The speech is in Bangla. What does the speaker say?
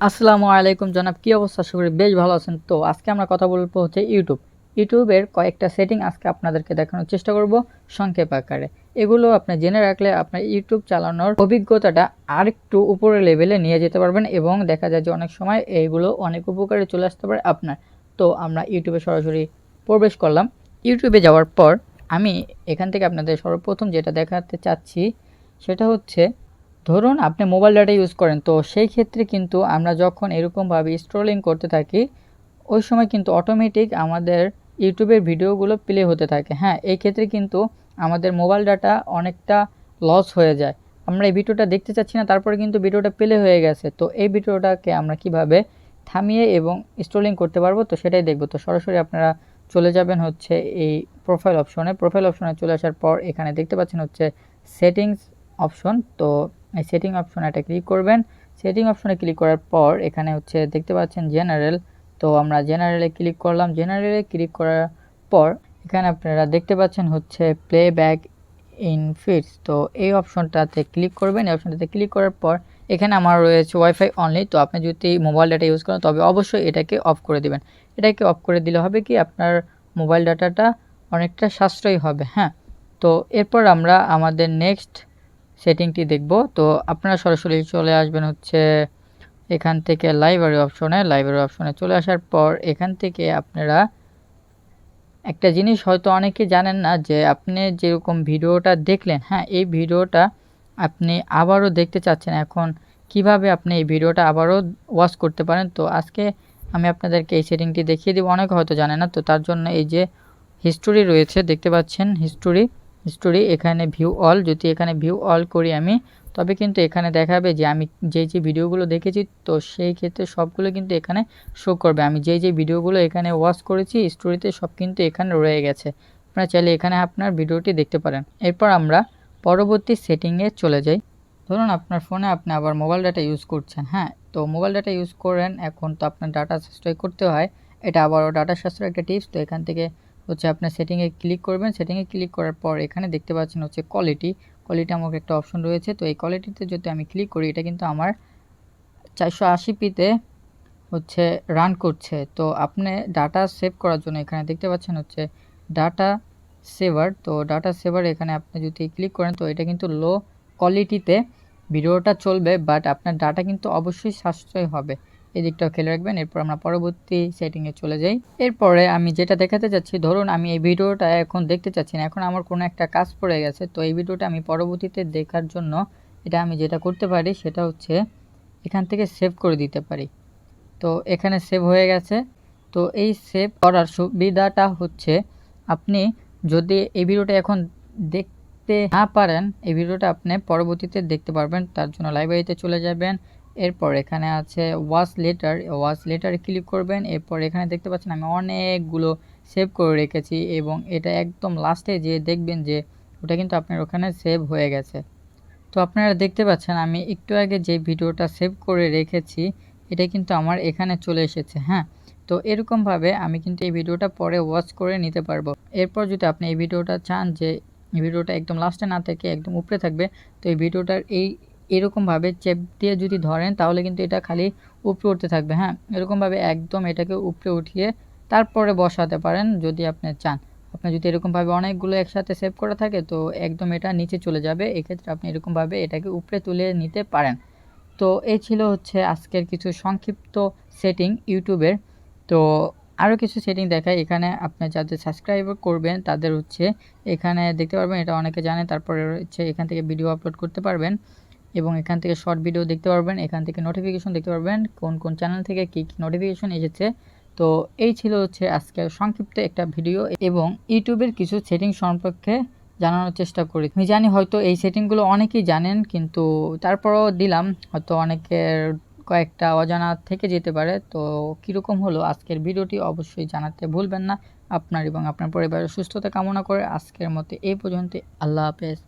আসসালামু আলাইকুম জনাব, কি অবস্থা? আশা করি বেশ ভালো আছেন। তো আজকে আমরা কথা বলবো হচ্ছে ইউটিউবের কয়েকটা সেটিং আজকে আপনাদেরকে দেখানোর চেষ্টা করব সংক্ষেপ আকারে। এগুলো আপনি জেনে রাখলে আপনার ইউটিউব চালানোর অভিজ্ঞতাটা আরেকটু উপরে লেভেলে নিয়ে যেতে পারবেন এবং দেখা যায় যে অনেক সময় এইগুলো অনেক উপকারে চলে আসতে পারে আপনার। তো আমরা ইউটিউবে সরাসরি প্রবেশ করলাম। ইউটিউবে যাওয়ার পর আমি এখান থেকে আপনাদের সর্বপ্রথম যেটা দেখাতে চাচ্ছি সেটা হচ্ছে, ধরুন আপনি মোবাইল ডাটা ইউজ করেন, তো সেই ক্ষেত্রে কিন্তু আমরা যখন এরকমভাবে স্ক্রলিং করতে থাকি ওই সময় কিন্তু অটোমেটিক আমাদের ইউটিউবের ভিডিওগুলো প্লে হতে থাকে। হ্যাঁ, এই ক্ষেত্রে কিন্তু আমাদের মোবাইল ডাটা অনেকটা লস হয়ে যায়। আমরা এই ভিডিওটা দেখতে চাচ্ছি না, তারপরে কিন্তু ভিডিওটা প্লে হয়ে গেছে। তো এই ভিডিওটাকে আমরা কিভাবে থামিয়ে এবং স্ক্রলিং করতে পারবো, তো সেটাই দেখবো। তো সরাসরি আপনারা চলে যাবেন হচ্ছে এই প্রোফাইল অপশনে চলে আসার পর এখানে দেখতে পাচ্ছেন হচ্ছে সেটিংস অপশন। তো এই সেটিং অপশনে এটা ক্লিক করবেন। সেটিং অপশনে ক্লিক করার পর এখানে হচ্ছে দেখতে পাচ্ছেন জেনারেল। তো আমরা জেনারেলে ক্লিক করলাম। জেনারেলে ক্লিক করার পর এখানে আপনারা দেখতে পাচ্ছেন হচ্ছে প্লেব্যাক ইন ফিডস। তো এই অপশনটাতে ক্লিক করবেন। এই অপশনটাতে ক্লিক করার পর এখানে আমার রয়েছে ওয়াইফাই অনলি। তো আপনি যদি মোবাইল ডাটা ইউজ করেন তবে অবশ্যই এটাকে অফ করে দিবেন। এটাকে অফ করে দিলে হবে কি, আপনার মোবাইল ডাটাটা অনেকটা সাশ্রয়ী হবে। হ্যাঁ, তো এরপর আমরা আমাদের নেক্সট সেটিংটি দেখব। তো আপনারা সরাসরি চলে আসবেন হচ্ছে এখান থেকে লাইব্রেরি অপশনে চলে আসার পর এখান থেকে আপনারা একটা জিনিস হয়তো অনেকে জানেন না, যে আপনি যেরকম ভিডিওটা দেখলেন, হ্যাঁ, এই ভিডিওটা আপনি আবারও দেখতে চাচ্ছেন। এখন কিভাবে আপনি এই ভিডিওটা আবারও ওয়াচ করতে পারেন, তো আজকে আমি আপনাদেরকে এই সেটিংটি দেখিয়ে দেবো। অনেকে হয়তো জানে না। তো তার জন্য এই যে হিস্টোরি রয়েছে, দেখতে পাচ্ছেন হিস্টোরি এখানে ভিউ অল, যদি এখানে ভিউ অল করি আমি, তবে কিন্তু এখানে দেখাবে যে আমি যে ভিডিওগুলো দেখেছি, তো সেই ক্ষেত্রে সবগুলো কিন্তু এখানে শো করবে। আমি যে ভিডিওগুলো এখানে ওয়াচ করেছি স্টোরিতে সব কিন্তু এখানে রয়ে গেছে। আপনারা চাইলে এখানে আপনার ভিডিওটি দেখতে পারেন। এরপর আমরা পরবর্তী সেটিংয়ে চলে যাই। ধরুন আপনার ফোনে আপনি আবার মোবাইল ডাটা ইউজ করছেন। হ্যাঁ, তো মোবাইল ডাটা ইউজ করেন, এখন তো আপনার ডাটা সাশ্রয় করতে হয়। এটা আবারও ডাটা সাশ্রয় একটা টিপস। তো এখান থেকে হচ্ছে আপনার সেটিংয়ে ক্লিক করবেন। সেটিংয়ে ক্লিক করার পর এখানে দেখতে পাচ্ছেন হচ্ছে কোয়ালিটি আমাকে একটা অপশন রয়েছে। তো এই কোয়ালিটিতে যদি আমি ক্লিক করি, এটা কিন্তু আমার 480pতে হচ্ছে রান করছে। তো আপনি ডাটা সেভ করার জন্য এখানে দেখতে পাচ্ছেন হচ্ছে ডাটা সেভার। তো ডাটা সেভার এখানে আপনি যদি ক্লিক করেন, তো এটা কিন্তু লো কোয়ালিটিতে ভিডিওটা চলবে, বাট আপনার ডাটা কিন্তু অবশ্যই সাশ্রয় হবে। এই দিকটাও খেয়াল রাখবেন। এরপর আমরা পরবর্তী সেটিংয়ে চলে যাই। এরপরে আমি যেটা দেখাতে চাচ্ছি, ধরুন আমি এই ভিডিওটা এখন দেখতে চাচ্ছি না, এখন আমার কোনো একটা কাজ পড়ে গেছে। তো এই ভিডিওটা আমি পরবর্তীতে দেখার জন্য এটা আমি যেটা করতে পারি সেটা হচ্ছে এখান থেকে সেভ করে দিতে পারি। তো এখানে সেভ হয়ে গেছে। তো এই সেভ করার সুবিধাটা হচ্ছে, আপনি যদি এই ভিডিওটা এখন দেখতে না পারেন, এই ভিডিওটা আপনি পরবর্তীতে দেখতে পারবেন। তার জন্য লাইব্রেরিতে চলে যাবেন। এরপর এখানে আছে ওয়াচ লেটারে ক্লিক করবেন। এরপর এখানে দেখতে পাচ্ছেন আমি অনেকগুলো সেভ করে রেখেছি এবং এটা একদম লাস্টে যে দেখবেন যে ওটা কিন্তু আপনার ওখানে সেভ হয়ে গেছে। তো আপনারা দেখতে পাচ্ছেন আমি একটু আগে যে ভিডিওটা সেভ করে রেখেছি এটা কিন্তু আমার এখানে চলে এসেছে। হ্যাঁ, তো এরকমভাবে আমি কিন্তু এই ভিডিওটা পরে ওয়াচ করে নিতে পারবো। এরপর যদি আপনি এই ভিডিওটা চান যে এই ভিডিওটা একদম লাস্টে না থেকে একদম উপরে থাকবে, তো এই ভিডিওটার এরকমভাবে চেপ দিয়ে যদি ধরেন তাহলে কিন্তু এটা খালি উপরে উঠতে থাকবে। হ্যাঁ, এরকমভাবে একদম এটাকে উপরে উঠিয়ে তারপরে বসাতে পারেন যদি আপনি চান। আপনার যদি এরকমভাবে অনেকগুলো একসাথে সেভ করা থাকে তো একদম এটা নিচে চলে যাবে। এক্ষেত্রে আপনি এরকমভাবে এটাকে উপরে তুলে নিতে পারেন। তো এই ছিল হচ্ছে আজকের কিছু সংক্ষিপ্ত সেটিং ইউটিউবের। তো আরও কিছু সেটিং দেখায়। এখানে আপনি যাদের সাবস্ক্রাইব করবেন তাদের হচ্ছে এখানে দেখতে পারবেন, এটা অনেকে জানে। তারপরে হচ্ছে এখান থেকে ভিডিও আপলোড করতে পারবেন এবং এখান থেকে শর্ট ভিডিও দেখতে পারবেন। এখান থেকে নোটিফিকেশন দেখতে পারবেন কোন কোন চ্যানেল থেকে কী কী নোটিফিকেশন এসেছে। তো এই ছিল হচ্ছে আজকের সংক্ষিপ্ত একটা ভিডিও এবং ইউটিউবের কিছু সেটিং সম্পর্কে জানানোর চেষ্টা করি। আমি জানি হয়তো এই সেটিংগুলো অনেকেই জানেন, কিন্তু তারপরেও দিলাম, হয়তো অনেকের কয়েকটা অজানা থেকে যেতে পারে। তো কীরকম হলো আজকের ভিডিওটি অবশ্যই জানাতে ভুলবেন না। আপনার এবং আপনার পরিবারের সুস্থতা কামনা করে আজকের মতো এই পর্যন্ত। আল্লাহ হাফেজ।